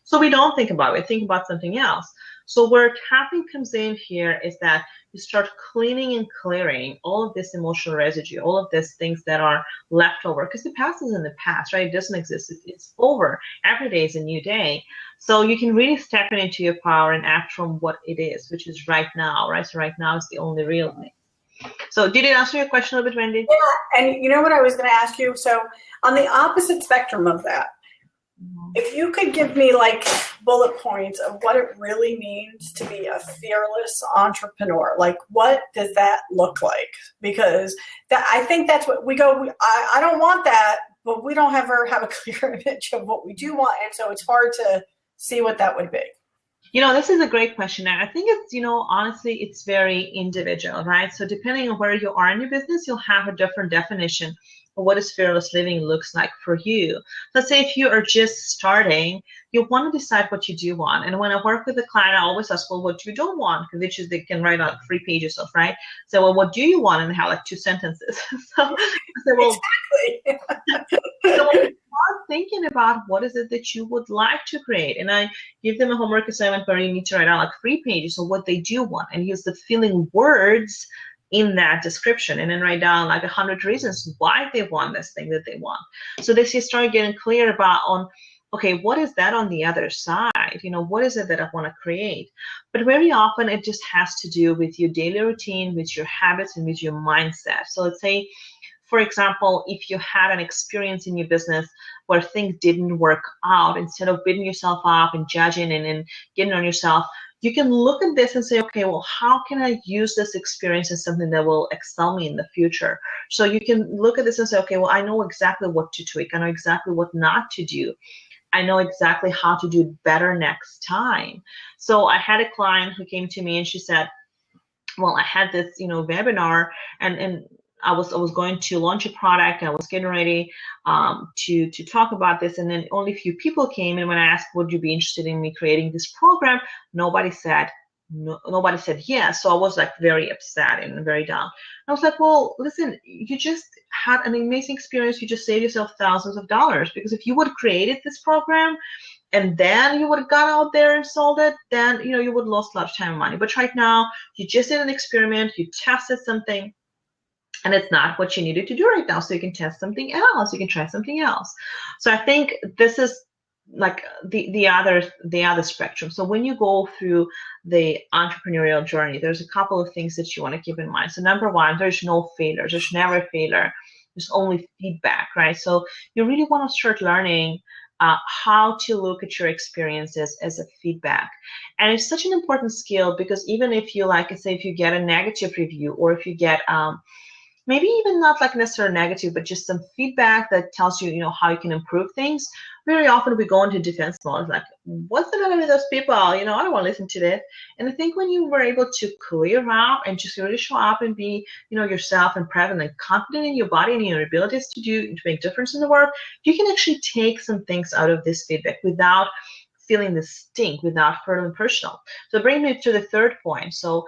So we don't think about it. We think about something else. So where tapping comes in here is that you start cleaning and clearing all of this emotional residue, all of these things that are left over, because the past is in the past, right? It doesn't exist. It's over. Every day is a new day. So you can really step into your power and act from what it is, which is right now, right? So right now is the only real thing. So did it answer your question a little bit, Wendy? Yeah, and you know what I was going to ask you? So on the opposite spectrum of that, if you could give me like bullet points of what it really means to be a fearless entrepreneur, like what does that look like? Because I think that's what we go, I don't want that, but we don't ever have a clear image of what we do want. And so it's hard to see what that would be. This is a great question. And I think it's, honestly, it's very individual, right? So depending on where you are in your business, you'll have a different definition of what is fearless living looks like for you. Let's say if you are just starting, you want to decide what you do want. And when I work with a client, I always ask, well, what you don't want? Because they can write out 3 pages of, right? So, well, what do you want? And have like 2 sentences. So I say, well, exactly. So start thinking about what is it that you would like to create. And I give them a homework assignment where you need to write out like 3 pages of what they do want and use the feeling words in that description, and then write down like 100 reasons why they want this thing that they want. So they start getting clear about okay, what is that on the other side? What is it that I want to create? But very often it just has to do with your daily routine, with your habits, and with your mindset. So let's say, for example, if you had an experience in your business where things didn't work out, instead of beating yourself up and judging and getting on yourself, you can look at this and say, okay, well, how can I use this experience as something that will excel me in the future? So you can look at this and say, okay, well, I know exactly what to tweak. I know exactly what not to do. I know exactly how to do it better next time. So I had a client who came to me and she said, well, I had this, webinar and I was going to launch a product. I was getting ready to talk about this, and then only a few people came. And when I asked, would you be interested in me creating this program? Nobody said no, nobody said yes. So I was like very upset and very down. I was like, well, listen, you just had an amazing experience. You just saved yourself thousands of dollars, because if you would have created this program and then you would have gone out there and sold it, then you would have lost a lot of time and money. But right now, you just did an experiment, you tested something, and it's not what you needed to do right now. So you can test something else, you can try something else. So I think this is like the other spectrum. So when you go through the entrepreneurial journey, there's a couple of things that you want to keep in mind. So number one, there's no failure. There's never a failure. There's only feedback, right? So you really want to start learning how to look at your experiences as a feedback. And it's such an important skill, because even if you, like I say, if you get a negative review, or if you get maybe even not like necessarily negative, but just some feedback that tells you, how you can improve things, very often we go into defense mode. It's like, what's the matter with those people? I don't want to listen to this. And I think when you were able to clear out and just really show up and be, yourself and present and confident in your body and your abilities to make difference in the world, you can actually take some things out of this feedback without feeling the stink, without feeling personal. So bring me to the third point. So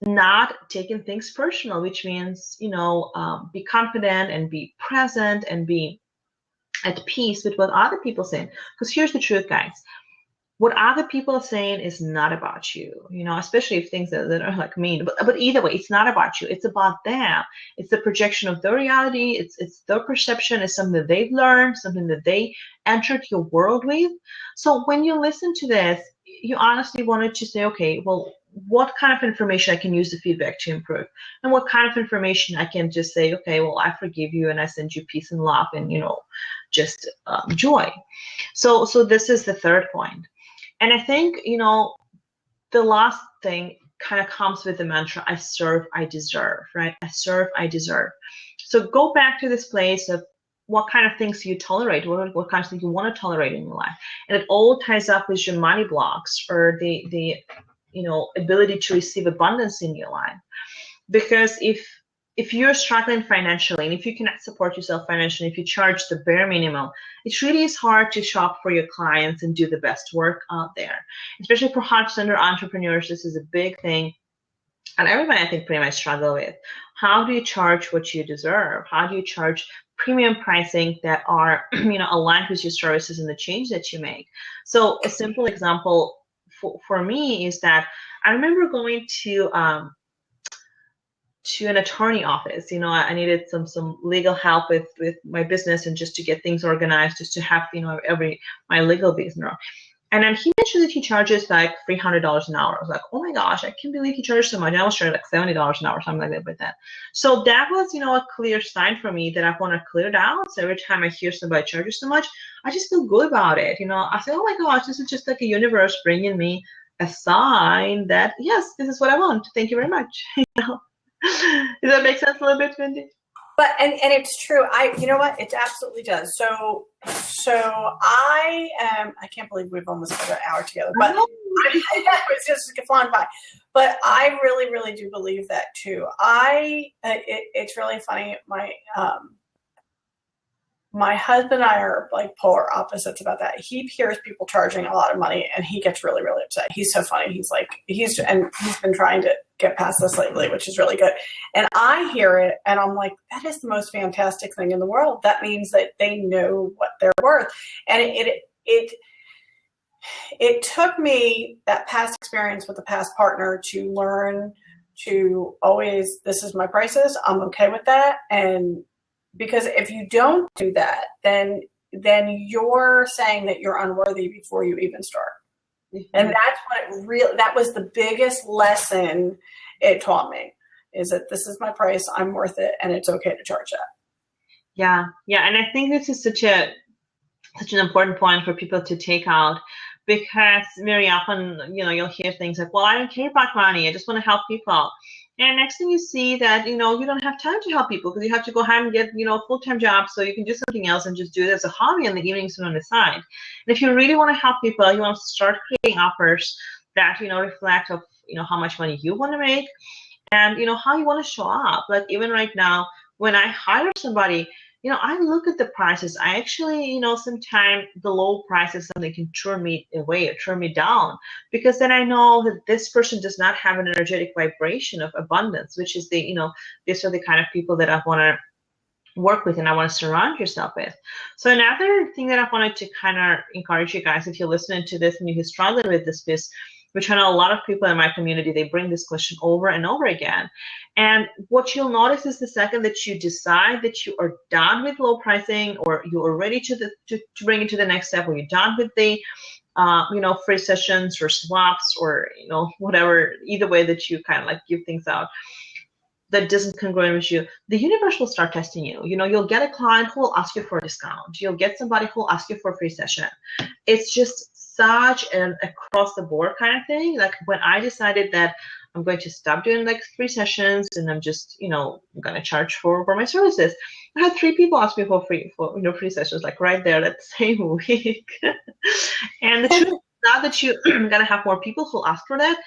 not taking things personal, which means, be confident and be present and be at peace with what other people say. Because here's the truth, guys. What other people are saying is not about you, especially if things that are like mean. But either way, it's not about you. It's about them. It's the projection of their reality. It's their perception. It's something that they've learned, something that they entered your world with. So when you listen to this, you honestly wanted to say, okay, well, what kind of information I can use the feedback to improve, and what kind of information I can just say, okay, well, I forgive you and I send you peace and love and, just joy. So this is the third point. And I think, the last thing kind of comes with the mantra, I serve, I deserve, right? I serve, I deserve. So go back to this place of what kind of things you tolerate, what kinds of things you want to tolerate in your life. And it all ties up with your money blocks, or the ability to receive abundance in your life. Because if you're struggling financially, and if you cannot support yourself financially, if you charge the bare minimum, it really is hard to shop for your clients and do the best work out there. Especially for heart-centered entrepreneurs, this is a big thing. And everybody, I think, pretty much struggle with. How do you charge what you deserve? How do you charge premium pricing that are aligned with your services and the change that you make? So a simple example for me is that I remember going to an attorney office. I needed some legal help with my business and just to get things organized, just to have, my legal business. And then he mentioned that he charges like $300 an hour. I was like, oh my gosh, I can't believe he charges so much. I was charging like $70 an hour, something like that with that. So that was, a clear sign for me that I want to clear it out. So every time I hear somebody charges so much, I just feel good about it. I say, oh my gosh, this is just like a universe bringing me a sign that, yes, this is what I want. Thank you very much. Does that make sense a little bit, Wendy? But and it's true. You know what? It absolutely does. So I can't believe we've almost got an hour together. But it's just flying by. But I really, really do believe that too. It's really funny. My husband and I are like polar opposites about that. He hears people charging a lot of money and he gets really, really upset. He's so funny. He's been trying to get past this lately, which is really good. And I hear it and I'm like, that is the most fantastic thing in the world. That means that they know what they're worth. And it took me that past experience with the past partner to learn to always, this is my prices. I'm okay with that. And because if you don't do that, then you're saying that you're unworthy before you even start. Mm-hmm. And that's what that was the biggest lesson it taught me, is that this is my price, I'm worth it, and it's okay to charge that. Yeah. And I think this is such an important point for people to take out, because very often, you'll hear things like, well, I don't care about money, I just want to help people. And next thing you see that, you don't have time to help people because you have to go ahead and get, a full-time job so you can do something else and just do it as a hobby in the evenings and on the side. And if you really want to help people, you want to start creating offers that, reflect of, how much money you want to make and, how you want to show up. Like even right now, when I hire somebody, I look at the prices. I actually, sometimes the low prices, something can turn me away or turn me down, because then I know that this person does not have an energetic vibration of abundance, which is these are the kind of people that I want to work with and I want to surround yourself with. So another thing that I wanted to kind of encourage you guys, if you're listening to this and you're struggling with this piece, which I know a lot of people in my community, they bring this question over and over again. And what you'll notice is the second that you decide that you are done with low pricing, or you are ready to bring it to the next step, or you're done with the, free sessions or swaps or, whatever, either way that you kind of like give things out that doesn't congruent with you, the universe will start testing you. You'll get a client who will ask you for a discount. You'll get somebody who will ask you for a free session. It's just such an across the board kind of thing. Like when I decided that I'm going to stop doing like 3 sessions and I'm just, I'm going to charge for my services, I had 3 people ask me for free sessions, like right there that same week. And the truth is not that you're going to have more people who ask for that.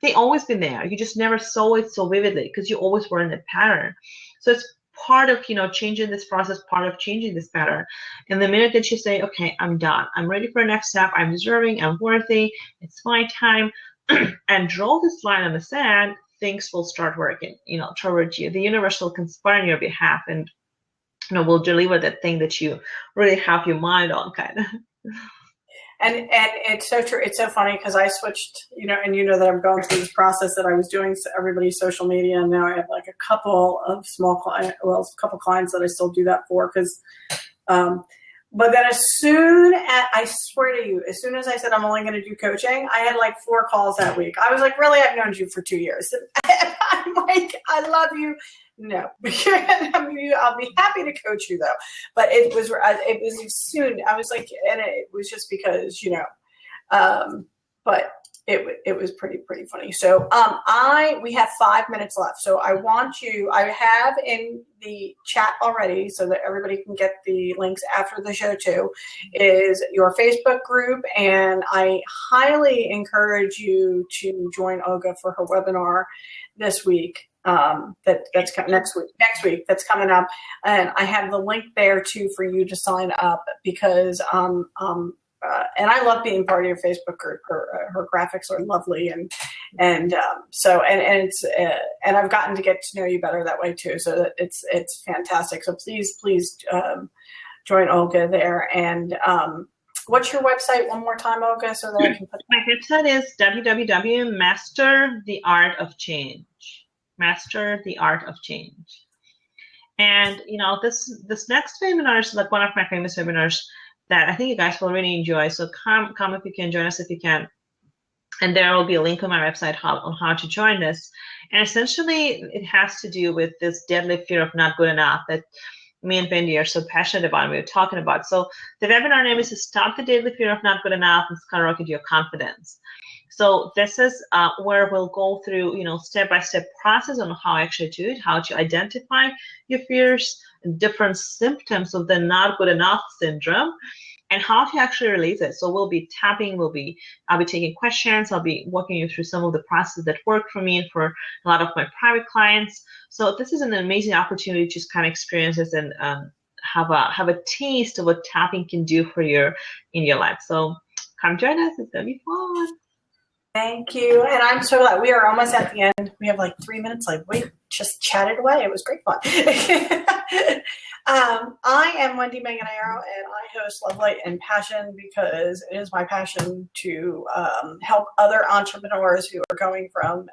They always been there. You just never saw it so vividly because you always were in the pattern. So it's part of, changing this process, part of changing this pattern. And the minute that you say, okay, I'm done, I'm ready for the next step, I'm deserving, I'm worthy, it's my time, and draw this line on the sand, things will start working, towards you. The universe will conspire on your behalf and, will deliver that thing that you really have your mind on, kind of. And it's so true. It's so funny because I switched, and that I'm going through this process that I was doing everybody's social media, and now I have like a couple of clients that I still do that for because, but then I swear to you, as soon as I said I'm only going to do coaching, I had like 4 calls that week. I was like, really, I've known you for 2 years. I'm like, I love you. No, I'll be happy to coach you though. But it was soon. I was like, and it was just because, but it was pretty funny. So we have 5 minutes left. So I have in the chat already so that everybody can get the links after the show too, is your Facebook group. And I highly encourage you to join Olga for her webinar this week. That's next week that's coming up, and I have the link there too for you to sign up because and I love being part of your Facebook group. Her graphics are lovely, and it's and I've gotten to get to know you better that way too. So that it's fantastic. So please join Olga there, and what's your website one more time, Olga, so that I can put My website is www.mastertheartofchange. Master the Art of Change. And this next webinar is like one of my famous webinars that I think you guys will really enjoy. So come if you can, join us if you can. And there will be a link on my website on how to join this. And essentially, it has to do with this deadly fear of not good enough that me and Wendy are so passionate about and we're talking about. So the webinar name is Stop the Deadly Fear of Not Good Enough and Skyrocket Your Confidence. So this is where we'll go through, step-by-step process on how actually to do it, how to identify your fears, different symptoms of the not good enough syndrome, and how to actually release it. So we'll be tapping, I'll be taking questions, I'll be walking you through some of the processes that work for me and for a lot of my private clients. So this is an amazing opportunity to just kind of experience this and have a taste of what tapping can do for you in your life. So come join us, it's gonna be fun. Thank you. And I'm so glad we are almost at the end. We have like 3 minutes. Like we just chatted away. It was great fun. I am Wendy Manganero, and I host Love, Light, and Passion because it is my passion to help other entrepreneurs who are going from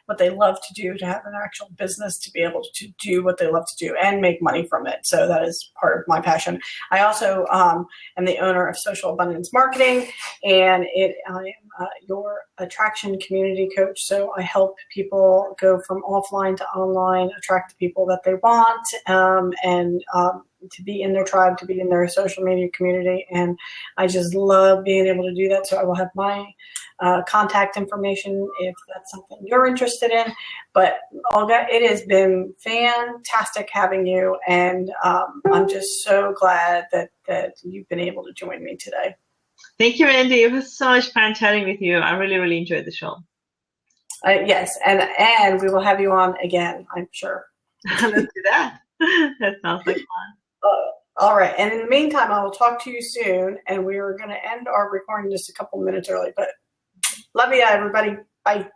what they love to do to have an actual business to be able to do what they love to do and make money from it. So that is part of my passion. I also am the owner of Social Abundance Marketing, and I am your attraction community coach. So I help people go from offline to online, attract the people that they want, and to be in their tribe, to be in their social media community. And I just love being able to do that. So I will have my contact information if that's something you're interested in. But Olga, it has been fantastic having you. And I'm just so glad that you've been able to join me today. Thank you, Andy. It was so much fun chatting with you. I really, really enjoyed the show. Yes, and we will have you on again, I'm sure. Let's do that. That sounds like fun. All right. And in the meantime, I will talk to you soon. And we are going to end our recording just a couple minutes early. But love you, everybody. Bye.